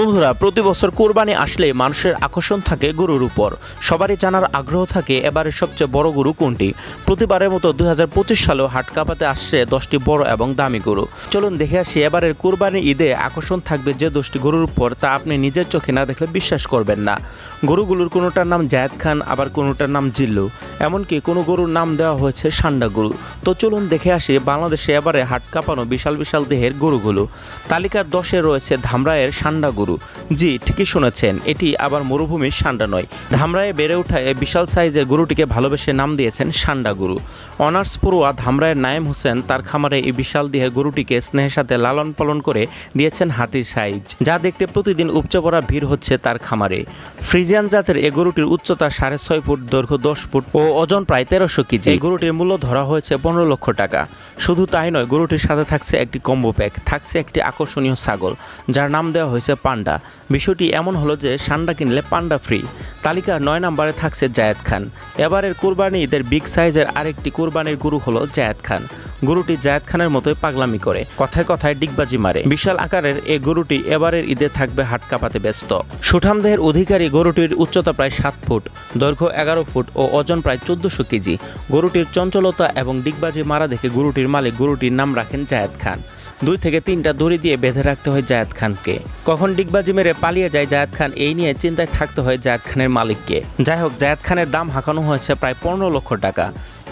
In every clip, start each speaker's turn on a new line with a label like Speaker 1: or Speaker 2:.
Speaker 1: বন্ধুরা, প্রতি বছর কোরবানি আসলে মানুষের আকর্ষণ থাকে গরুর উপর। সবারই জানার আগ্রহ থাকে এবারের সবচেয়ে বড় গরু কোনটি। প্রতিবারের মতো 2025 সালেও হাট কাঁপাতে আসছে 10টি বড় এবং দামি গরু। চলুন দেখে আসি এবারের কোরবানি ঈদে আকর্ষণ থাকবে যে 10টি গরুর উপর, তা আপনি নিজের চোখে না দেখলে বিশ্বাস করবেন না। গরুগুলোর কোনোটার নাম জায়েদ খান, আবার কোনোটার নাম জিল্লু, এমনকি কোনো গরুর নাম দেওয়া হয়েছে সান্ডা গরু। তো চলুন দেখে আসি বাংলাদেশে এবারে হাট কাঁপানো বিশাল বিশাল দেহের গরুগুলো। তালিকার 10-এ রয়েছে ধামরাইয়ের সান্ডা গরু। জি, ঠিকই শুনেছেন, এটি আবার মরুভূমির সান্ডা নয়। ধামরাইয়ে বেড়ে ওঠা এই বিশাল সাইজের গরুটিকে ভালোবেসে নাম দিয়েছেন সান্ডা গরু। অনার্স পড়ুয়া ধামরাইয়ের নায়েম হোসেন তার খামারে এই বিশাল দেহের গরুটিকে স্নেহের সাথে লালন পালন করে দিয়েছেন হাতির সাইজ, যা দেখতে প্রতিদিন উপচে পড়া ভিড় হচ্ছে তার খামারে। ফ্রিজিয়ান জাতের এই গরুটির উচ্চতা 6.5 ফুট, দৈর্ঘ্য 10 ফুট ও ওজন প্রায় 1300 কেজি। এই গরুটির মূল্য ধরা হয়েছে 15 লক্ষ টাকা। শুধু তাই নয়, গরুটির সাথে থাকছে একটি কম্বো প্যাক, থাকছে একটি আকর্ষণীয় ছাগল, যার নাম দেওয়া হয়েছে পান্ডা। বিষয়টি এমন হলো যে সান্ডা কিনলে পান্ডা ফ্রি। তালিকার 9 নম্বরে থাকছে জায়েদ খান। এবারের কোরবানি ঈদের বিগ সাইজের আরেকটি কোরবানির গরু হলো জায়েদ খান। গরুটি জায়েদ খানের মতোই পাগলামি করে, কথায় কথায় ডিগবাজি মারে। বিশাল আকারের এই গরুটি এবারের ঈদে থাকবে হাট কাঁপাতে ব্যস্ত। সুঠাম দেহের অধিকারী গরুটির উচ্চতা প্রায় 7 ফুট, দৈর্ঘ্য 11 ফুট ও ওজন প্রায় 1400 কেজি। গরুটির চঞ্চলতা এবং ডিগবাজি মারা দেখে গরুটির মালিক গরুটির নাম রাখেন জায়েদ খান। 2 থেকে 3টা দড়ি দিয়ে বেঁধে রাখতে হয় জায়েদ খানকে। কখন ডিগবাজি মেরে পালিয়ে যায় জায়েদ খান, এই নিয়ে চিন্তায় থাকতে হয় জায়েদ খানের মালিককে। যাই হোক, জায়েদ খানের দাম হাঁকানো হয়েছে প্রায় 15 লক্ষ টাকা।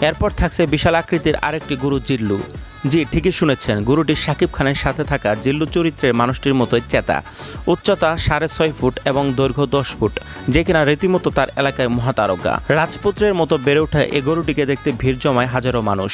Speaker 1: এরপর থাকছে বিশাল আকৃতির আরেকটি গরু জিল্লু। জি, ঠিকই শুনেছেন, গরুটি শাকিব খানের সাথে থাকা জিল্লু চরিত্রের মানুষটির মতোই চেতা। উচ্চতা 6.5 ফুট এবং দৈর্ঘ্য 10 ফুট, যে কিনা রীতিমতো তার এলাকায় মহাতারকা। রাজপুত্রের মতো বেড়ে ওঠা এই গরুটিকে দেখতে ভিড় জমায় হাজারো মানুষ।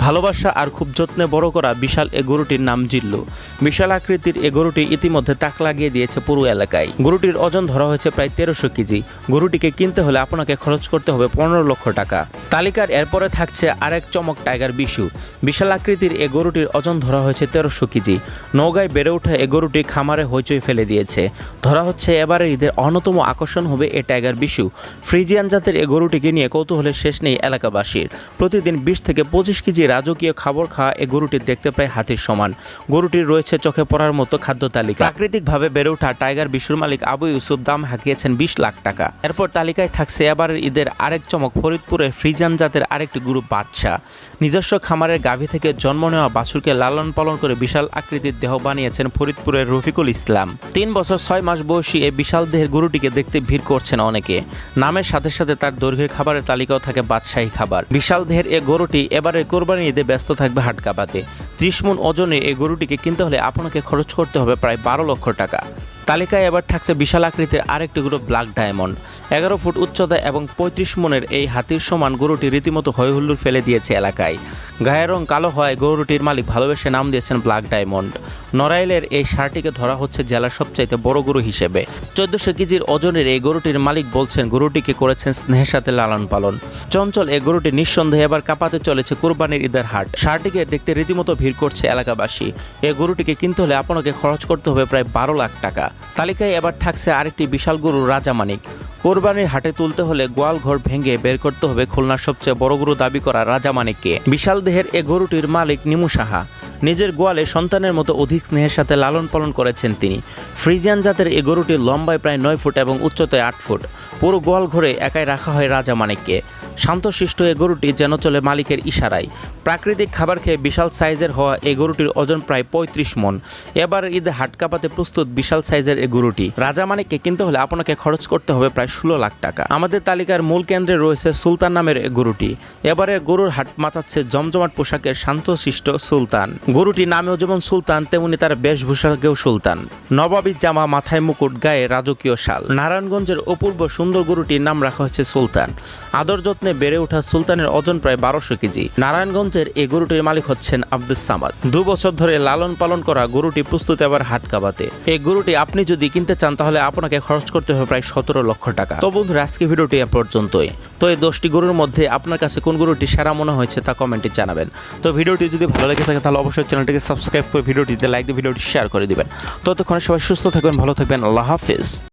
Speaker 1: ভালোবাসা আর খুব যত্নে বড় করা বিশাল এ গরুটির নাম জিল্লু। বিশাল আকৃতির এ গরুটি ইতিমধ্যে তাক লাগিয়ে দিয়েছে পুরো এলাকায়। গরুটির ওজন ধরা হয়েছে প্রায় 1300 কেজি। গরুটিকে কিনতে হলে আপনাকে খরচ করতে হবে 15 লক্ষ টাকা। তালিকার এরপরে থাকছে আরেক চমক, টাইগার বিশু। বিশাল আকৃতির এ গরুটির ওজন ধরা হয়েছে 1300 কেজি। নওগাঁয় বেড়ে ওঠা এ গরুটি খামারে হইচই ফেলে দিয়েছে। ধরা হচ্ছে এবারে ঈদের অন্যতম আকর্ষণ হবে এ টাইগার বিশু। ফ্রিজিয়ান জাতের এ গরুটিকে নিয়ে কৌতূহলের শেষ নেই এলাকাবাসীর। প্রতিদিন 20 থেকে 25 কেজি রাজকীয় খাবার খাওয়া এ গরুটির দেখতে প্রায় হাতির সমান। গরুটির রয়েছে চোখে পড়ার মতো খাদ্য তালিকা। প্রাকৃতিকভাবে বেড়ে ওঠা টাইগার বিশুর মালিক আবু ইউসুফ দাম হাঁকিয়েছেন 20 লাখ টাকা। এরপর তালিকায় থাকছে এবারের ঈদের আরেক চমক, ফরিদপুরের ফ্রিজিয়ান জাতের আরেকটি গরু বাদশাহ। নিজস্ব খামারের গাভী থেকে জন্ম নেওয়া বাছুরকে লালন পালন করে বিশাল আকৃতির দেহ বানিয়েছেন ফরিদপুরের রফিকুল ইসলাম। 3 বছর 6 মাস বয়সী এই বিশাল দেহের গরুটিকে দেখতে ভিড় করছেন অনেকে। নামের সাথে সাথে তার দৈর্ঘ্যের খাবারের তালিকাও থাকে বাদশাহী খাবার। বিশাল দেহের এই গরুটি এবারের কোরবানি ঈদে ব্যস্ত থাকবে হাট কাঁপাতে। 30 মণ ওজনে এই গরুটিকে কিনতে হলে আপনাকে খরচ করতে হবে প্রায় 12 লক্ষ টাকা। তালিকায় এবার থাকছে বিশাল আকৃতির আরেকটি গরু, ব্ল্যাক ডায়মন্ড। 11 ফুট উচ্চতা এবং 35 মণের এই হাতির সমান গরুটি রীতিমতো হইহুল্লোড় ফেলে দিয়েছে এলাকায়। গায়ের রং কালো হয় গরুটির মালিক ভালোবেসে নাম দিয়েছেন ব্ল্যাক ডায়মন্ড। নড়াইলের এই ষাঁড়টিকে ধরা হচ্ছে জেলার সবচাইতে বড় গরু হিসেবে। 1400 কেজির ওজনের এই গরুটির মালিক বলছেন গরুটিকে করেছেন স্নেহের সাথে লালন পালন। চঞ্চল এই গরুটি নিঃসন্দেহে এবার কাঁপাতে চলেছে কোরবানির ঈদের হাট। ষাঁড়টিকে দেখতে রীতিমতো ভিড় করছে এলাকাবাসী। এই গরুটিকে কিনতে হলে আপনাকে খরচ করতে হবে প্রায় 12 লাখ টাকা। তালিকায় এবার থাকছে আরেকটি বিশাল গরু, রাজামানিক। কোরবানির হাটে তুলতে হলে গোয়াল ঘর ভেঙে বের করতে হবে খুলনার সবচেয়ে বড় গরু দাবি করা রাজামানিককে। বিশাল দেহের এ গরুটির মালিক নিমু সাহা। নিজের গোয়ালে সন্তানের মতো অধিক স্নেহের সাথে লালন পালন করেছেন তিনি। ফ্রিজিয়ান জাতের এই গরুটির লম্বায় প্রায় 9 ফুট এবং উচ্চতায় 8 ফুট। পুরো গোয়াল ঘরে একাই রাখা হয় রাজামানিককে। শান্তশিষ্ট এই গরুটি যেন চলে মালিকের ইশারায়। প্রাকৃতিক খাবার খেয়ে বিশাল সাইজের হওয়া এই গরুটির ওজন প্রায় 35 মণ। এবার ঈদে হাট কাঁপাতে প্রস্তুত বিশাল সাইজের এই গরুটি। রাজামানিককে কিনতে হলে আপনাকে খরচ করতে হবে প্রায় 16 লাখ টাকা। আমাদের তালিকার মূল কেন্দ্রে রয়েছে সুলতান নামের এই গরুটি। এবারে গরুর হাট মাতাচ্ছে জমজমাট পোশাকের শান্তশিষ্ট সুলতান। গরুটি নামেও যেমন সুলতান, তেমনি তার বেশভূষাকেও সুলতান। নবাবী জামা, মাথায় মুকুট, গায়ে রাজকীয় শাল। নারায়ণগঞ্জের অপূর্ব সুন্দর গরুটির নাম রাখা হয়েছে সুলতান। আদর যত্নে বেড়ে ওঠা সুলতানের ওজন প্রায় 1200 কেজি। নারায়ণগঞ্জের এই গরুটির মালিক হচ্ছেন আব্দুস সামাদ। 2 বছর ধরে লালন পালন করা গরুটি প্রস্তুত এবার হাট কাঁপাতে। এই গরুটি আপনি যদি কিনতে চান তাহলে আপনাকে খরচ করতে হবে প্রায় 17 লক্ষ টাকা। তো বন্ধুরা, আজকে ভিডিওটি এ পর্যন্তই। তো এই 10টি গরুর মধ্যে আপনার কাছে কোন গরুটি সেরা মনে হয়েছে তা কমেন্টে জানাবেন। তো ভিডিওটি যদি ভালো লেগে থাকে তাহলে অবশ্যই চ্যানেলটিকে সাবস্ক্রাইব করে ভিডিওটিতে লাইক দিয়ে ভিডিওটি শেয়ার করে দিবেন। ততক্ষণ সবাই সুস্থ থাকবেন, ভালো থাকবেন। আল্লাহ হাফেজ।